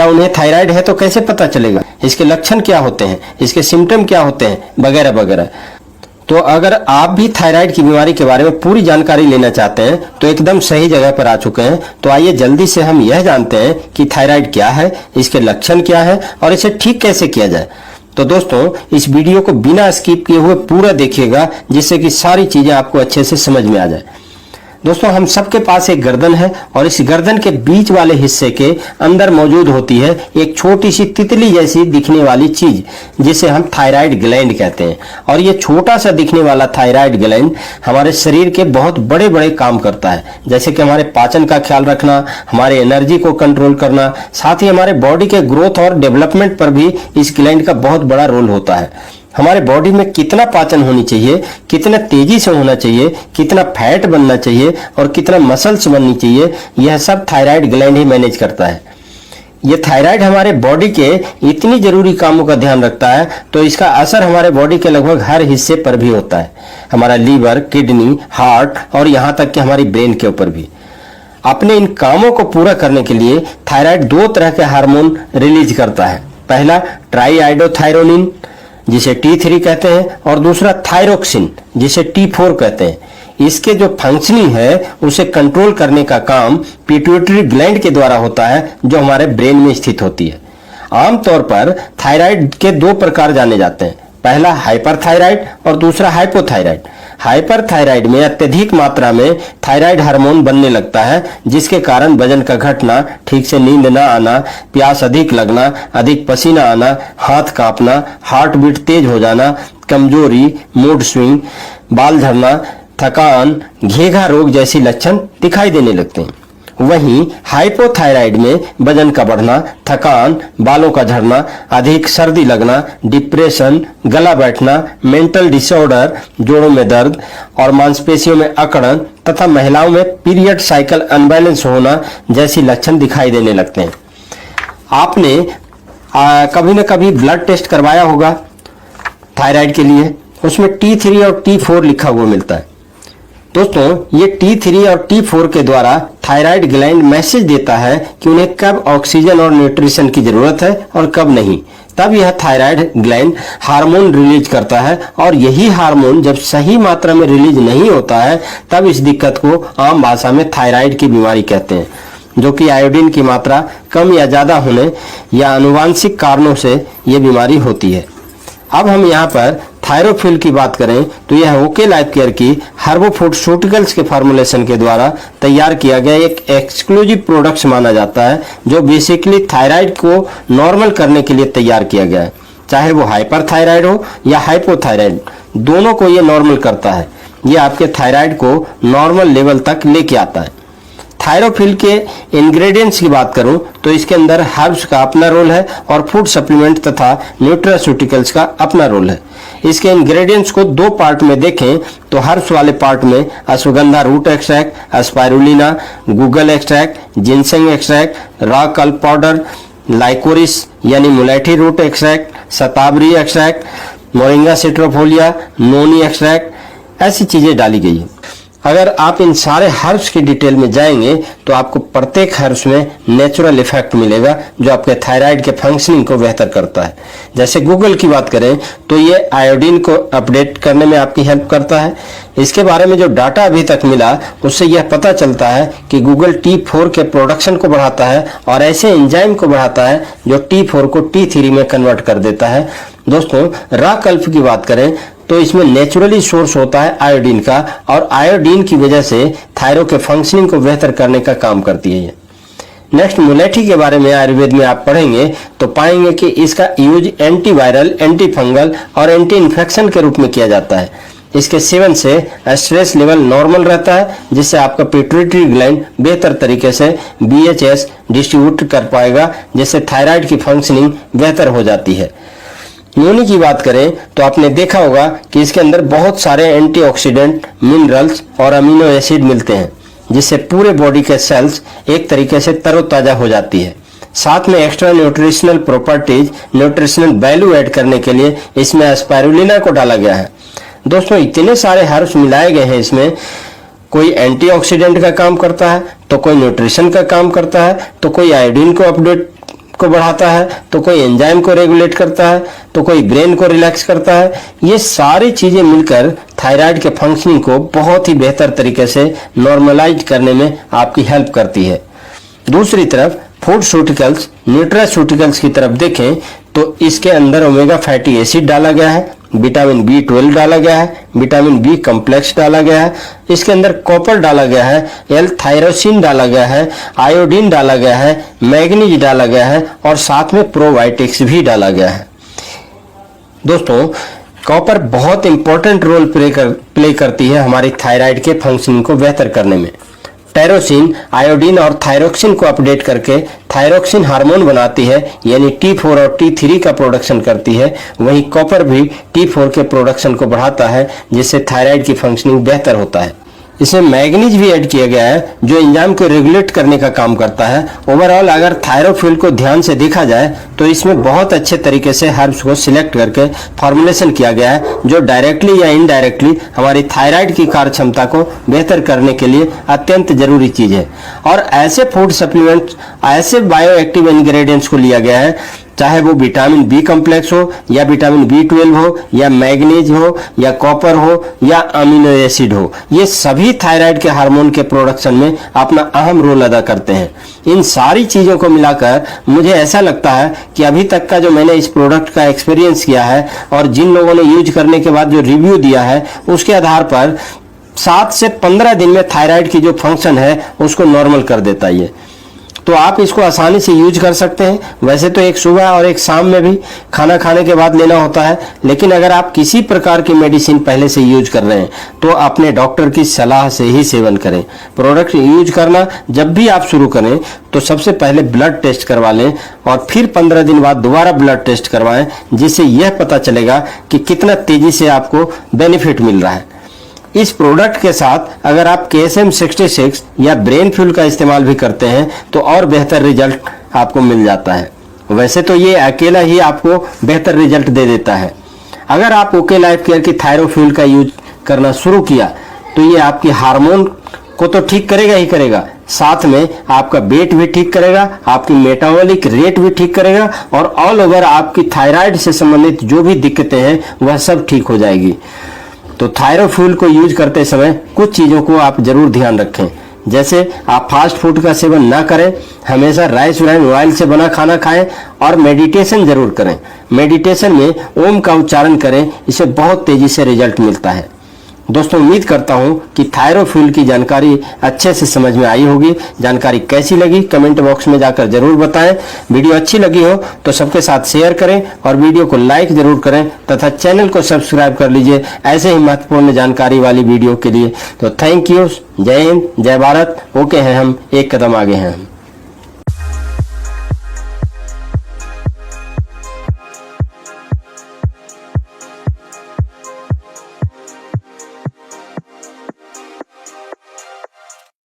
या उन्हें थायराइड है तो कैसे पता चलेगा, इसके लक्षण क्या होते हैं, इसके सिम्टम क्या होते हैं, वगैरह वगैरह। तो अगर आप भी थायराइड की बीमारी के बारे में पूरी जानकारी लेना चाहते हैं तो एकदम सही जगह पर आ चुके हैं। तो आइए जल्दी से हम यह जानते हैं कि थायराइड क्या है, इसके लक्षण क्या है और इसे ठीक कैसे किया जाए। तो दोस्तों, इस वीडियो को बिना स्किप किए हुए पूरा देखिएगा, जिससे कि सारी चीजें आपको अच्छे से समझ में आ जाए। दोस्तों, हम सबके पास एक गर्दन है और इस गर्दन के बीच वाले हिस्से के अंदर मौजूद होती है एक छोटी सी तितली जैसी दिखने वाली चीज, जिसे हम थायराइड ग्लैंड कहते हैं। और ये छोटा सा दिखने वाला थायराइड ग्लैंड हमारे शरीर के बहुत बड़े बड़े काम करता है, जैसे कि हमारे पाचन का ख्याल रखना, हमारे एनर्जी को कंट्रोल करना, साथ ही हमारे बॉडी के ग्रोथ और डेवलपमेंट पर भी इस ग्लैंड का बहुत बड़ा रोल होता है। हमारे बॉडी में कितना पाचन होनी चाहिए, कितना तेजी से होना चाहिए, कितना फैट बनना चाहिए और कितना मसल्स बननी चाहिए, यह सब थायराइड ग्लैंड ही मैनेज करता है। यह थायराइड हमारे बॉडी के इतनी जरूरी कामों का ध्यान रखता है, तो इसका असर हमारे बॉडी के लगभग हर हिस्से पर भी होता है, हमारा लीवर, किडनी, हार्ट और यहाँ तक कि हमारी ब्रेन के ऊपर भी। अपने इन कामों को पूरा करने के लिए थायराइड दो तरह के हार्मोन रिलीज करता है। पहला ट्राईआइडोथायरोनिन, जिसे T3 कहते हैं, और दूसरा थायरोक्सिन, जिसे T4 कहते हैं। इसके जो फंक्शनिंग है उसे कंट्रोल करने का काम पिट्यूटरी ग्लैंड के द्वारा होता है, जो हमारे ब्रेन में स्थित होती है। आमतौर पर थायराइड के दो प्रकार जाने जाते हैं, पहला हाइपरथायराइड और दूसरा हाइपोथायराइड। हाइपरथायराइड में अत्यधिक मात्रा में थायराइड हार्मोन बनने लगता है, जिसके कारण वजन का घटना, ठीक से नींद न आना, प्यास अधिक लगना, अधिक पसीना आना, हाथ कांपना, हार्ट बीट तेज हो जाना, कमजोरी, मूड स्विंग, बाल झड़ना, थकान, घेघा रोग जैसी लक्षण दिखाई देने लगते हैं। वहीं हाइपोथायराइड में वजन का बढ़ना, थकान, बालों का झड़ना, अधिक सर्दी लगना, डिप्रेशन, गला बैठना, मेंटल डिसऑर्डर, जोड़ों में दर्द और मांसपेशियों में अकड़न तथा महिलाओं में पीरियड साइकिल अनबैलेंस होना जैसी लक्षण दिखाई देने लगते हैं। आपने कभी न कभी ब्लड टेस्ट करवाया होगा थायराइड के लिए, उसमें T3 और T4 लिखा हुआ मिलता है। दोस्तों, ये T3 और T4 के द्वारा थायराइड ग्लैंड मैसेज देता है कि उन्हें कब ऑक्सीजन और न्यूट्रिशन की जरूरत है और कब नहीं। तब यह थायराइड ग्लैंड हार्मोन रिलीज करता है, और यही हार्मोन जब सही मात्रा में रिलीज नहीं होता है, तब इस दिक्कत को आम भाषा में थायराइड की बीमारी कहते हैं, जो कि आयोडीन की मात्रा कम या ज्यादा होने या आनुवांशिक कारणों से यह बीमारी होती है। अब हम यहाँ पर थायरोफिल की बात करें तो यह ओके लाइफ केयर की हर्बोफार्मास्यूटिकल्स के फॉर्मुलेशन के द्वारा तैयार किया गया एक एक्सक्लूसिव प्रोडक्ट माना जाता है, जो बेसिकली थायराइड को नॉर्मल करने के लिए तैयार किया गया है। चाहे वो हाइपरथायराइड हो या हाइपोथायराइड, दोनों को ये नॉर्मल करता है। ये आपके थायराइड को नॉर्मल लेवल तक लेके आता है। थायरोफिल के इंग्रेडिएंट्स की बात करूं तो इसके अंदर हर्ब्स का अपना रोल है और फूड सप्लीमेंट तथा न्यूट्रास्यूटिकल्स का अपना रोल है। इसके इंग्रेडिएंट्स को दो पार्ट में देखें तो हर्ब्स वाले पार्ट में ashwagandha root extract, spirulina, guggul extract, ginseng extract, रॉ कल्प पाउडर, लाइकोरिस यानी मुलेठी root extract, shatavari extract, moringa citrifolia, noni extract, ऐसी चीजें डाली गई है। अगर आप इन सारे हर्ब्स की डिटेल में जाएंगे तो आपको प्रत्येक हर्ब्स में नेचुरल इफेक्ट मिलेगा, जो आपके थायराइड के फंक्शनिंग को बेहतर करता है। जैसे गूगल की बात करें तो ये आयोडीन को अपडेट करने में आपकी हेल्प करता है। इसके बारे में जो डाटा अभी तक मिला उससे यह पता चलता है कि गूगल T4 के प्रोडक्शन को बढ़ाता है और ऐसे एंजाइम को बढ़ाता है जो T4 को T3 में कन्वर्ट कर देता है। दोस्तों, रॉ कल्प की बात करें तो इसमें नेचुरली सोर्स होता है आयोडीन का, और आयोडीन की वजह से थायराइड के फंक्शनिंग को बेहतर करने का काम करती है ये। नेक्स्ट, मुलेठी के बारे में आयुर्वेद में आप पढ़ेंगे तो पाएंगे कि इसका यूज एंटीवायरल, एंटी फंगल और एंटी इन्फेक्शन के रूप में किया जाता है। इसके सेवन से स्ट्रेस लेवल नॉर्मल रहता है, जिससे आपका पिट्यूटरी ग्लैंड बेहतर तरीके से BHS डिस्ट्रीब्यूट कर पाएगा, जिससे थायराइड की फंक्शनिंग बेहतर हो जाती है। नोनी की बात करें तो आपने देखा होगा कि इसके अंदर बहुत सारे एंटीऑक्सीडेंट, मिनरल्स और अमीनो एसिड मिलते हैं, जिससे पूरे बॉडी के सेल्स एक तरीके से तरोताजा हो जाती है। साथ में extra nutritional properties, nutritional value add करने के लिए इसमें स्पाइरुलिना को डाला गया है। दोस्तों, इतने सारे हर्ब्स मिलाए गए हैं इसमें, कोई एंटीऑक्सीडेंट का काम करता है, तो कोई न्यूट्रिशन का काम करता है, तो कोई आयोडीन को अपडेट को बढ़ाता है, तो कोई एंजाइम को रेगुलेट करता है, तो कोई ब्रेन को रिलैक्स करता है। ये सारी चीजें मिलकर थायराइड के फंक्शनिंग को बहुत ही बेहतर तरीके से नॉर्मलाइज करने में आपकी हेल्प करती है। दूसरी तरफ फूडस्यूटिकल्स, न्यूट्रास्यूटिकल्स की तरफ देखें तो इसके अंदर ओमेगा फैटी एसिड डाला गया है, विटामिन B12 डाला गया है, विटामिन बी कॉम्प्लेक्स डाला गया है, इसके अंदर कॉपर डाला गया है, L-थायरोसिन डाला गया है, आयोडीन डाला गया है, मैग्नीज डाला गया है और साथ में प्रोबायोटिक्स भी डाला गया है। दोस्तों, कॉपर बहुत इंपॉर्टेंट रोल प्ले करती है हमारी थायराइड के फंक्शनिंग को बेहतर करने में। टायरोसिन आयोडीन और थायरोक्सिन को अपडेट करके थायरोक्सिन हार्मोन बनाती है, यानी T4 और T3 का प्रोडक्शन करती है। वहीं कॉपर भी T4 के प्रोडक्शन को बढ़ाता है, जिससे थायराइड की फंक्शनिंग बेहतर होता है। इसमें मैग्नीज भी ऐड किया गया है, जो एंजाइम को रेगुलेट करने का काम करता है। ओवरऑल अगर थायरोफिल को ध्यान से देखा जाए तो इसमें बहुत अच्छे तरीके से हर्ब्स को सिलेक्ट करके फॉर्मुलेशन किया गया है, जो डायरेक्टली या इनडायरेक्टली हमारी थायराइड की कार्य क्षमता को बेहतर करने के लिए अत्यंत जरूरी चीज है। और ऐसे फूड सप्लीमेंट, ऐसे बायो एक्टिव इंग्रेडिएंट्स को लिया गया है, चाहे वो विटामिन बी कॉम्प्लेक्स हो या विटामिन B12 हो या मैग्नीज हो या कॉपर हो या अमीनो एसिड हो, ये सभी थायराइड के हार्मोन के प्रोडक्शन में अपना अहम रोल अदा करते हैं। इन सारी चीजों को मिलाकर मुझे ऐसा लगता है कि अभी तक का जो मैंने इस प्रोडक्ट का एक्सपीरियंस किया है और जिन लोगों ने यूज करने के बाद जो रिव्यू दिया है, उसके आधार पर 7 से 15 दिन में थायराइड की जो फंक्शन है उसको नॉर्मल कर देता है ये। तो आप इसको आसानी से यूज कर सकते हैं। वैसे तो एक सुबह और एक शाम में भी खाना खाने के बाद लेना होता है, लेकिन अगर आप किसी प्रकार की मेडिसिन पहले से यूज कर रहे हैं तो अपने डॉक्टर की सलाह से ही सेवन करें। प्रोडक्ट यूज करना जब भी आप शुरू करें तो सबसे पहले ब्लड टेस्ट करवा लें और फिर 15 दिन बाद दोबारा ब्लड टेस्ट करवाएं, जिससे यह पता चलेगा कि कितना तेजी से आपको बेनिफिट मिल रहा है। इस प्रोडक्ट के साथ अगर आप KSM-66 या ब्रेन फ्यूल का इस्तेमाल भी करते हैं तो और बेहतर रिजल्ट आपको मिल जाता है। वैसे तो ये अकेला ही आपको बेहतर रिजल्ट दे देता है। अगर आप ओके लाइफ केयर की थायरोफ्यूल का यूज करना शुरू किया तो ये आपकी हार्मोन को तो ठीक करेगा ही करेगा, साथ में आपका वेट भी ठीक करेगा, आपकी मेटाबॉलिक रेट भी ठीक करेगा और ऑल ओवर आपकी थायराइड से संबंधित जो भी दिक्कतें हैं वह सब ठीक हो जाएगी। तो थायरोफ्यूल को यूज करते समय कुछ चीजों को आप जरूर ध्यान रखें, जैसे आप फास्ट फूड का सेवन ना करें, हमेशा राइस ब्राइन ऑयल से बना खाना खाएं और मेडिटेशन जरूर करें। मेडिटेशन में ओम का उच्चारण करें, इससे बहुत तेजी से रिजल्ट मिलता है। दोस्तों, उम्मीद करता हूं कि थायरोफ्यूल की जानकारी अच्छे से समझ में आई होगी। जानकारी कैसी लगी कमेंट बॉक्स में जाकर जरूर बताएं। वीडियो अच्छी लगी हो तो सबके साथ शेयर करें और वीडियो को लाइक जरूर करें तथा चैनल को सब्सक्राइब कर लीजिए ऐसे ही महत्वपूर्ण जानकारी वाली वीडियो के लिए। तो थैंक यू। जय हिंद, जय भारत। ओके हैं हम, एक कदम आगे हैं हम।